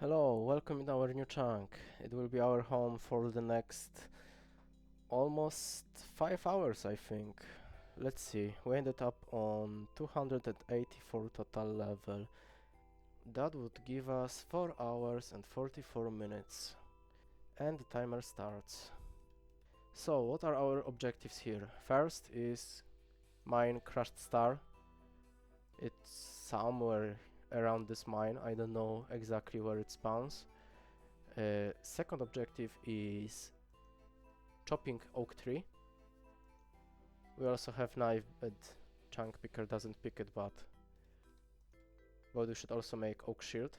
Hello, welcome in our new chunk. It will be our home for the next almost 5 hours, I think. Let's see, we ended up on 284 total level. That would give us 4 hours and 44 minutes. And the timer starts. So, what are our objectives here? First is mine crashed star. It's somewhere around this mine, I don't know exactly where it spawns. Second objective is chopping oak tree. We also have knife, but chunk picker doesn't pick it, but we should also make oak shield,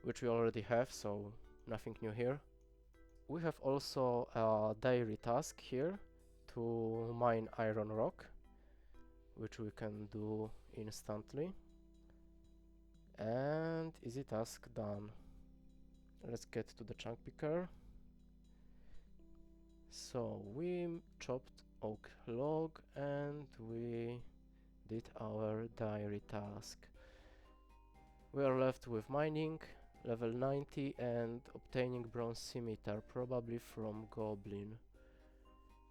which we already have, so nothing new here. We have also a daily task here to mine iron rock, which we can do instantly. And easy task done. Let's get to the chunk picker. So we chopped oak log and we did our diary task. We are left with mining, level 90, and obtaining bronze scimitar, probably from goblin.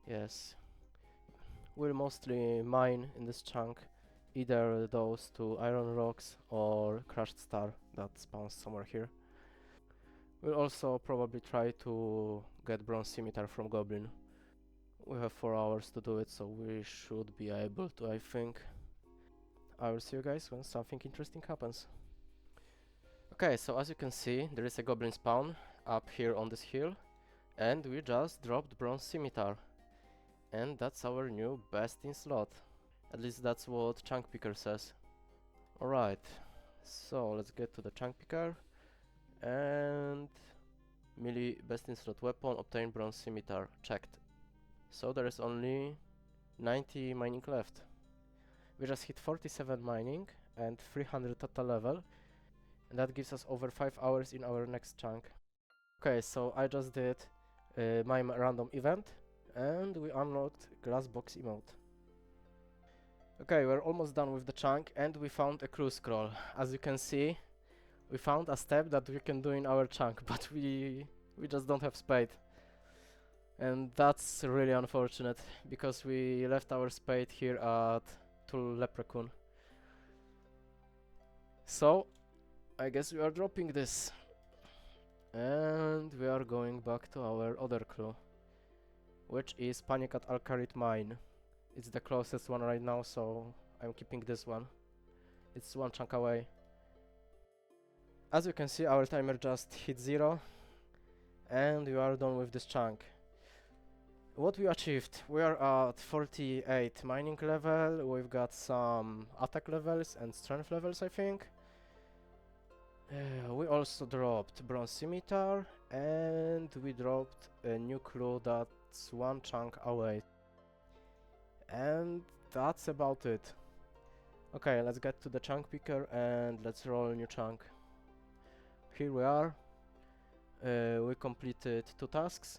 Yes. We'll mostly mine in this chunk either those two iron rocks or crushed star that spawns somewhere here. We'll also probably try to get bronze scimitar from goblin. We have 4 hours to do it, so we should be able to, I think. I will see you guys when something interesting happens. Okay, so as you can see, there is a goblin spawn up here on this hill, and we just dropped bronze scimitar. And that's our new best in slot. At least that's what chunk picker says. Alright, so let's get to the chunk picker. And melee best in slot weapon, obtain bronze scimitar, checked. So there is only 90 mining left. We just hit 47 mining and 300 total level, and that gives us over 5 hours in our next chunk. Okay, so I just did my random event, and we unlocked glass box emote. Okay, we're almost done with the chunk, and we found a crew scroll. As you can see, we found a step that we can do in our chunk, but we just don't have spade. And that's really unfortunate, because we left our spade here at Tool Leprechaun. So, I guess we are dropping this. And we are going back to our other clue, which is Panic at Alcarit Mine. It's the closest one right now, so I'm keeping this one. It's one chunk away. As you can see, our timer just hit 0, and we are done with this chunk. What we achieved, we are at 48 mining level, we've got some attack levels and strength levels, I think. We also dropped bronze scimitar, and we dropped a new clue that's one chunk away. And that's about it. Okay, let's get to the chunk picker and let's roll a new chunk. Here we are. We completed 2 tasks.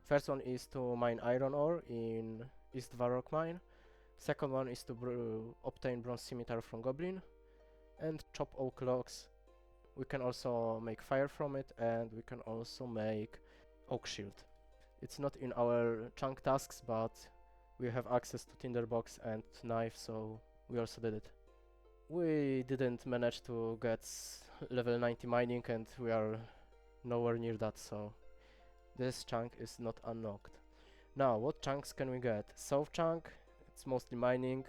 First one is to mine iron ore in East Varrock mine. Second one is to obtain bronze scimitar from goblin and chop oak logs. We can also make fire from it, and we can also make oak shield. It's not in our chunk tasks, but we have access to tinderbox and knife, so we also did it. We didn't manage to get level 90 mining, and we are nowhere near that, so this chunk is not unlocked. Now, what chunks can we get? South chunk, it's mostly mining.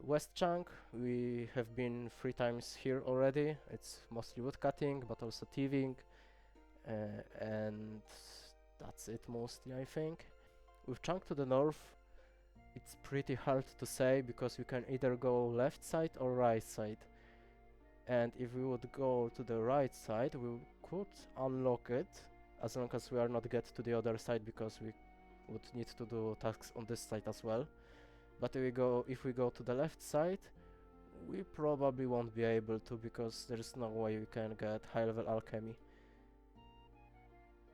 West chunk, we have been 3 times here already. It's mostly wood cutting, but also thieving. And that's it mostly, I think. With chunk to the north, it's pretty hard to say, because we can either go left side or right side. And if we would go to the right side, we could unlock it, as long as we are not get to the other side, because we would need to do tasks on this side as well. But if we go to the left side, we probably won't be able to, because there is no way we can get high level alchemy.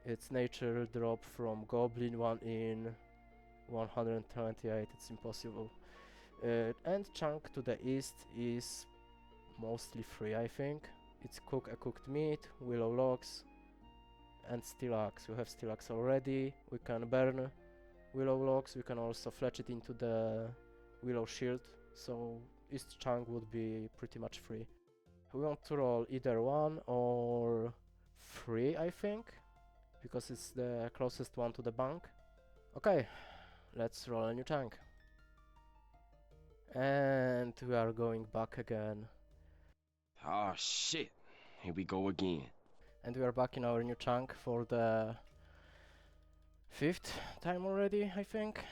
It's nature drop from goblin 1 in 128, it's impossible. And chunk to the east is mostly free, I think. It's cook a cooked meat, willow logs, and steel axe. We have steel axe already. We can burn willow logs. We can also fletch it into the willow shield, so each chunk would be pretty much free. We want to roll either 1 or 3, I think, because it's the closest one to the bank. Okay, let's roll a new chunk. And we are going back again. Oh shit. Here we go again. And we are back in our new chunk for the 5th time already, I think.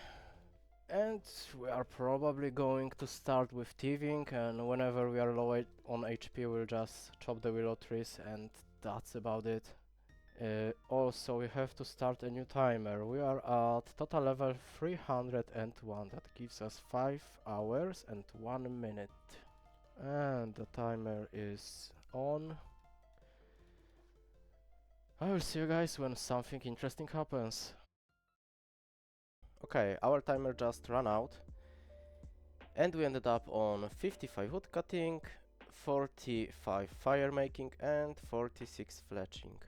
And we are probably going to start with thieving, and whenever we are low on HP we'll just chop the willow trees, and that's about it. Also we have to start a new timer. We are at total level 301. That gives us 5 hours and 1 minute. And the timer is on. I will see you guys when something interesting happens. Okay, our timer just ran out. And we ended up on 55 wood cutting, 45 fire making and 46 fletching.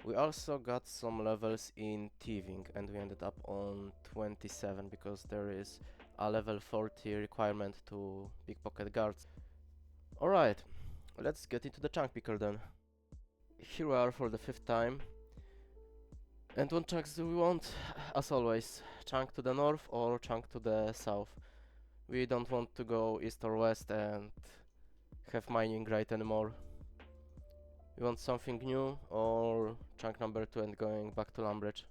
We also got some levels in thieving and we ended up on 27 because there is a level 40 requirement to pickpocket guards. Alright, let's get into the chunk picker then. Here we are for the 5th time. And what chunks do we want? As always, chunk to the north or chunk to the south. We don't want to go east or west and have mining right anymore. We want something new or chunk number 2 and going back to Lumbridge.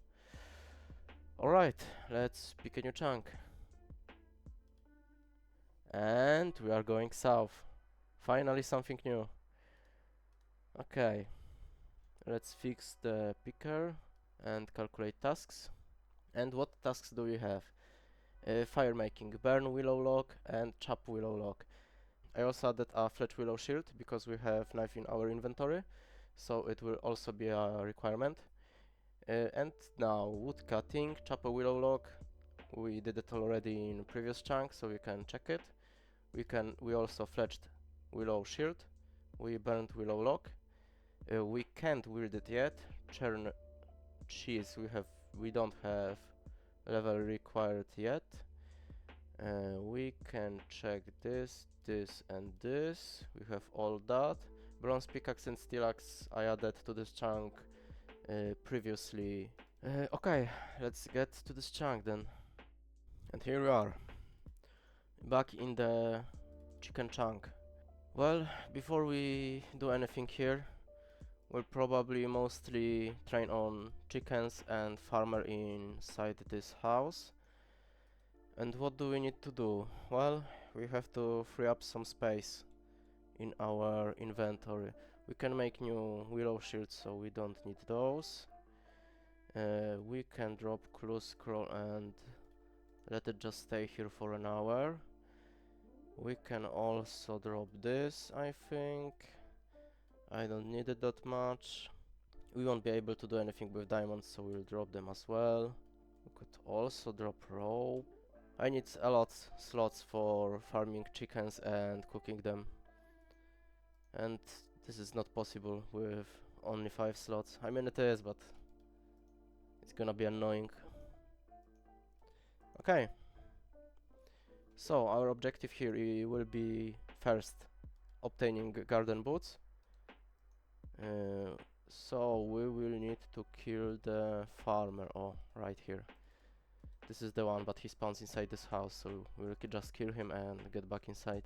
Alright, let's pick a new chunk. And we are going south. Finally something new. Okay, let's fix the picker and calculate tasks. And what tasks do we have? Fire making, burn willow log and chop willow log. I also added a fletch willow shield because we have knife in our inventory, so it will also be a requirement. And now wood cutting, chop a willow log. We did it already in previous chunk, so we can check it. We also fletched willow shield. We burned willow log. We can't wield it yet. Churn cheese we don't have level required yet. We can check this, this and this. We have all that. Bronze pickaxe and steel axe I added to this chunk previously. Okay, let's get to this chunk then. And here we are, back in the chicken chunk. Well, before we do anything here, we'll probably mostly train on chickens and farmer inside this house. And what do we need to do? Well, we have to free up some space in our inventory. We can make new willow shields, so we don't need those. We can drop clue scroll and let it just stay here for an hour. We can also drop this, I think. I don't need it that much. We won't be able to do anything with diamonds, so we'll drop them as well. We could also drop rope. I need a lot slots for farming chickens and cooking them. And this is not possible with only 5 slots. I mean it is, but it's gonna be annoying. Okay. So our objective here will be first obtaining garden boots. So we will need to kill the farmer. Oh, right here. This is the one, but he spawns inside this house, so we'll just kill him and get back inside.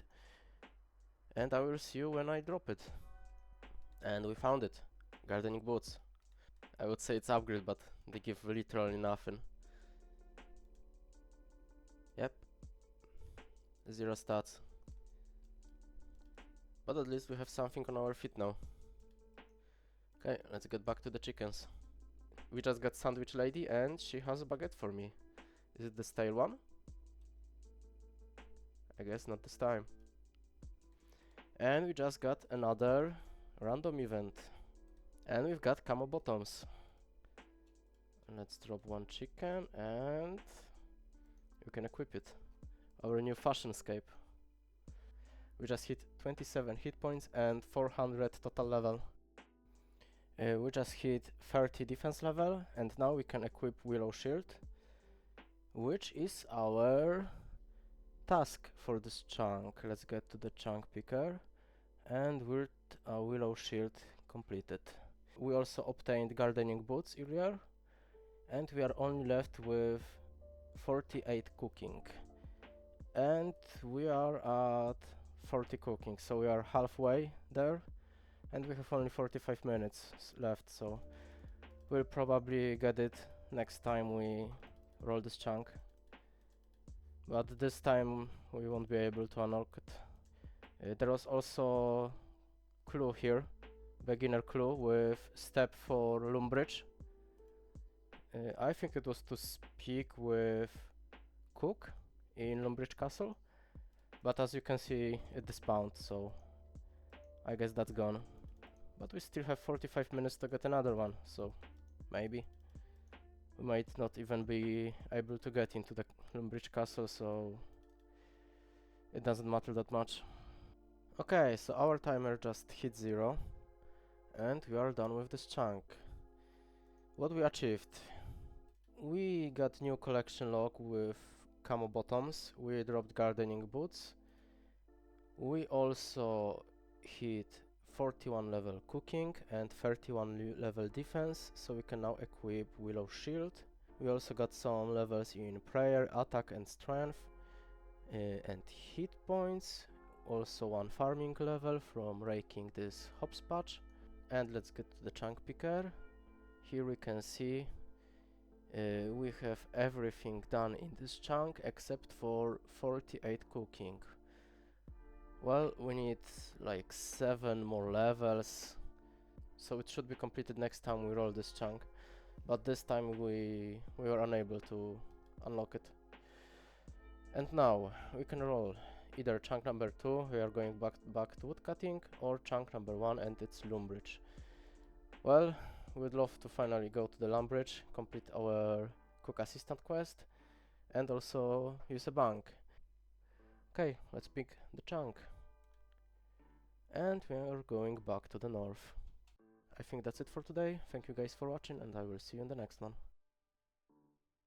And I will see you when I drop it. And we found it. Gardening boots. I would say it's upgrade, but they give literally nothing. Yep. 0 stats. But at least we have something on our feet now. Okay, let's get back to the chickens. We just got Sandwich Lady and she has a baguette for me. Is it the stale one? I guess not this time. And we just got another random event. And we've got camo bottoms. Let's drop 1 chicken and we can equip it. Our new fashion scape. We just hit 27 hit points and 400 total level. We just hit 30 defense level, and now we can equip Willow Shield, which is our task for this chunk. Let's get to the chunk picker, and with a Willow Shield completed. We also obtained gardening boots earlier, and we are only left with 48 cooking, and we are at 40 cooking, so we are halfway there, and we have only 45 minutes left, so we'll probably get it next time we roll this chunk, but this time we won't be able to unlock it. There was also clue here, beginner clue with step for Lumbridge. I think it was to speak with Cook in Lumbridge Castle, but as you can see it despawned, so I guess that's gone. But we still have 45 minutes to get another one, so maybe. We might not even be able to get into the Lumbridge Castle, so it doesn't matter that much. Okay, so our timer just hit 0, and we are done with this chunk. What we achieved? We got new collection log with camo bottoms, we dropped gardening boots, we also hit 41 level cooking and 31 level defense, so we can now equip Willow Shield. We also got some levels in prayer, attack and strength, and hit points. Also one farming level from raking this hopscotch. And let's get to the chunk picker. Here we can see we have everything done in this chunk except for 48 cooking. Well, we need like 7 more levels, so it should be completed next time we roll this chunk, but this time we were unable to unlock it. And now we can roll either chunk number 2, we are going back to woodcutting, or chunk number 1 and it's Lumbridge. Well, we'd love to finally go to the Lumbridge, complete our cook assistant quest, and also use a bank. Okay, let's pick the chunk. And we are going back to the north. I think that's it for today. Thank you guys for watching, and I will see you in the next one.